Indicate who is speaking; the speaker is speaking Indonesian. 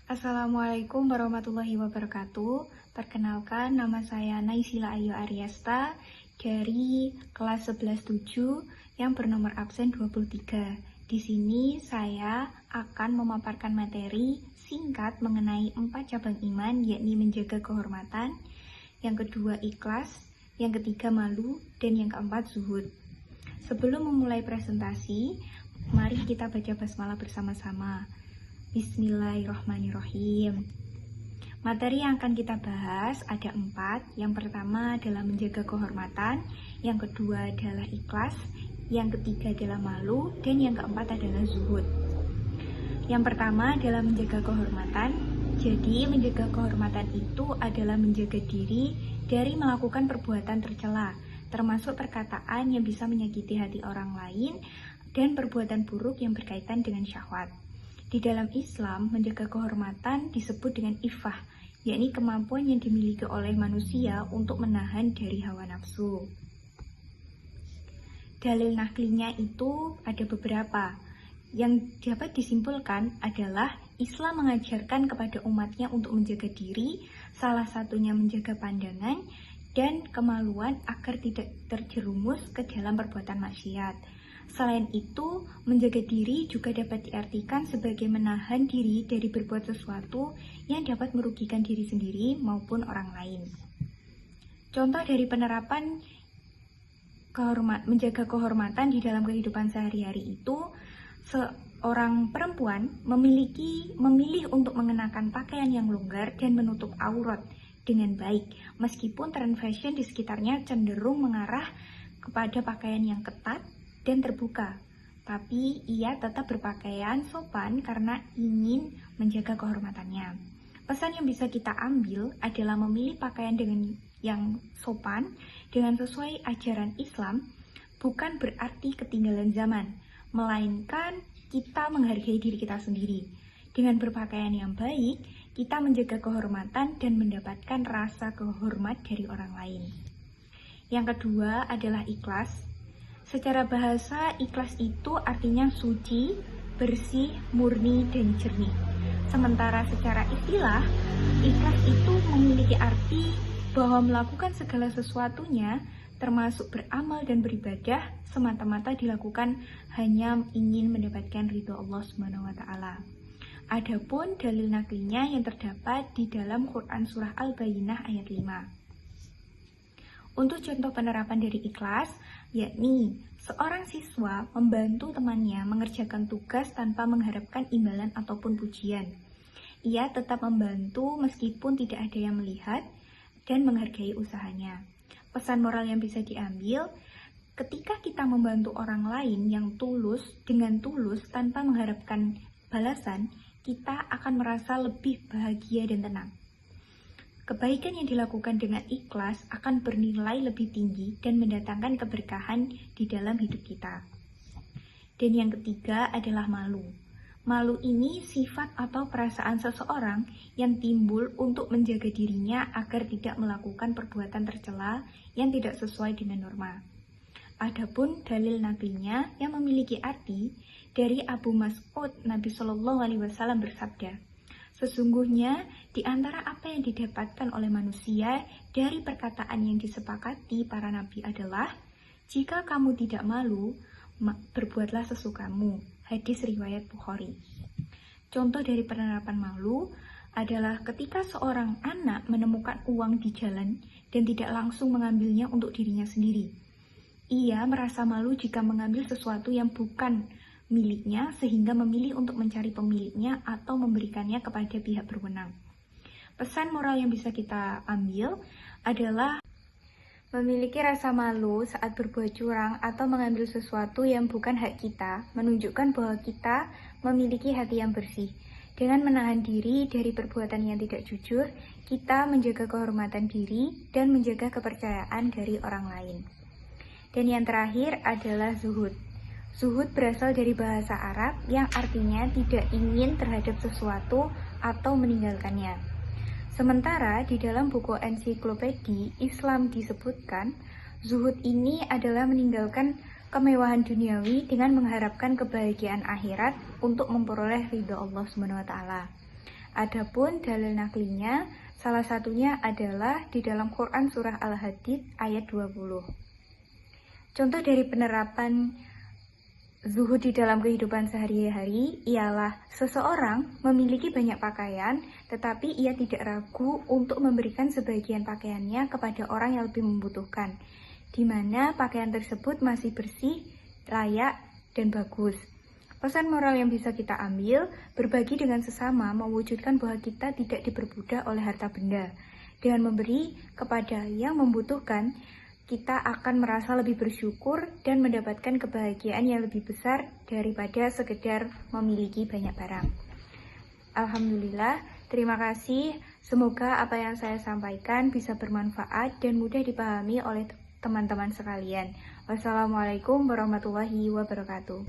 Speaker 1: Assalamualaikum warahmatullahi wabarakatuh. Perkenalkan, nama saya Naysila Ayu Aryasta dari kelas 11-7 yang bernomor absen 23. Di sini saya akan memaparkan materi singkat mengenai 4 cabang iman, yakni menjaga kehormatan, yang kedua ikhlas, yang ketiga malu, dan yang keempat zuhud. Sebelum memulai presentasi, mari kita baca basmalah bersama-sama. Bismillahirrahmanirrahim. Materi yang akan kita bahas ada 4. Yang pertama adalah menjaga kehormatan, yang kedua adalah ikhlas, yang ketiga adalah malu, dan yang keempat adalah zuhud. Yang pertama adalah menjaga kehormatan. Jadi menjaga kehormatan itu adalah menjaga diri dari melakukan perbuatan tercela, termasuk perkataan yang bisa menyakiti hati orang lain dan perbuatan buruk yang berkaitan dengan syahwat. Di dalam Islam, menjaga kehormatan disebut dengan iffah, yakni kemampuan yang dimiliki oleh manusia untuk menahan dari hawa nafsu. Dalil naklinya itu ada beberapa. Yang dapat disimpulkan adalah Islam mengajarkan kepada umatnya untuk menjaga diri, salah satunya menjaga pandangan dan kemaluan agar tidak terjerumus ke dalam perbuatan maksiat. Selain itu, menjaga diri juga dapat diartikan sebagai menahan diri dari berbuat sesuatu yang dapat merugikan diri sendiri maupun orang lain. Contoh dari penerapan menjaga kehormatan di dalam kehidupan sehari-hari itu, seorang perempuan memilih untuk mengenakan pakaian yang longgar dan menutup aurat dengan baik, meskipun tren fashion di sekitarnya cenderung mengarah kepada pakaian yang ketat dan terbuka, tapi ia tetap berpakaian sopan karena ingin menjaga kehormatannya. Pesan yang bisa kita ambil adalah memilih pakaian dengan yang sopan dengan sesuai ajaran Islam bukan berarti ketinggalan zaman, melainkan kita menghargai diri kita sendiri. Dengan berpakaian yang baik, kita menjaga kehormatan dan mendapatkan rasa kehormat dari orang lain. Yang kedua adalah ikhlas. Secara bahasa, ikhlas itu artinya suci, bersih, murni, dan jernih. Sementara secara istilah, ikhlas itu memiliki arti bahwa melakukan segala sesuatunya, termasuk beramal dan beribadah, semata-mata dilakukan hanya ingin mendapatkan ridho Allah SWT. Adapun dalil naklinya yang terdapat di dalam Quran Surah Al-Bayyinah ayat 5. Untuk contoh penerapan dari ikhlas, yakni seorang siswa membantu temannya mengerjakan tugas tanpa mengharapkan imbalan ataupun pujian. Ia tetap membantu meskipun tidak ada yang melihat dan menghargai usahanya. Pesan moral yang bisa diambil, ketika kita membantu orang lain yang dengan tulus tanpa mengharapkan balasan, kita akan merasa lebih bahagia dan tenang. Kebaikan yang dilakukan dengan ikhlas akan bernilai lebih tinggi dan mendatangkan keberkahan di dalam hidup kita. Dan yang ketiga adalah malu. Malu ini sifat atau perasaan seseorang yang timbul untuk menjaga dirinya agar tidak melakukan perbuatan tercela yang tidak sesuai dengan norma. Adapun dalil naklinya yang memiliki arti dari Abu Mas'ud, Nabi Shallallahu Alaihi Wasallam bersabda, sesungguhnya di antara apa yang didapatkan oleh manusia dari perkataan yang disepakati para nabi adalah, jika kamu tidak malu, berbuatlah sesukamu. Hadis riwayat Bukhari. Contoh dari penerapan malu adalah ketika seorang anak menemukan uang di jalan dan tidak langsung mengambilnya untuk dirinya sendiri. Ia merasa malu jika mengambil sesuatu yang bukan miliknya sehingga memilih untuk mencari pemiliknya atau memberikannya kepada pihak berwenang. Pesan moral yang bisa kita ambil adalah memiliki rasa malu saat berbuat curang atau mengambil sesuatu yang bukan hak kita menunjukkan bahwa kita memiliki hati yang bersih. Dengan menahan diri dari perbuatan yang tidak jujur, kita menjaga kehormatan diri dan menjaga kepercayaan dari orang lain. Dan yang terakhir adalah zuhud. Zuhud berasal dari bahasa Arab yang artinya tidak ingin terhadap sesuatu atau meninggalkannya. Sementara di dalam buku ensiklopedi Islam disebutkan, zuhud ini adalah meninggalkan kemewahan duniawi dengan mengharapkan kebahagiaan akhirat untuk memperoleh ridho Allah SWT. Adapun dalil naklinya, salah satunya adalah di dalam Quran surah Al-Hadid ayat 20. Contoh dari penerapan zuhud di dalam kehidupan sehari-hari ialah seseorang memiliki banyak pakaian, tetapi ia tidak ragu untuk memberikan sebagian pakaiannya kepada orang yang lebih membutuhkan, di mana pakaian tersebut masih bersih, layak, dan bagus. Pesan moral yang bisa kita ambil, berbagi dengan sesama mewujudkan bahwa kita tidak diperbudak oleh harta benda. Dengan memberi kepada yang membutuhkan, kita akan merasa lebih bersyukur dan mendapatkan kebahagiaan yang lebih besar daripada sekedar memiliki banyak barang. Alhamdulillah, terima kasih. Semoga apa yang saya sampaikan bisa bermanfaat dan mudah dipahami oleh teman-teman sekalian. Wassalamualaikum warahmatullahi wabarakatuh.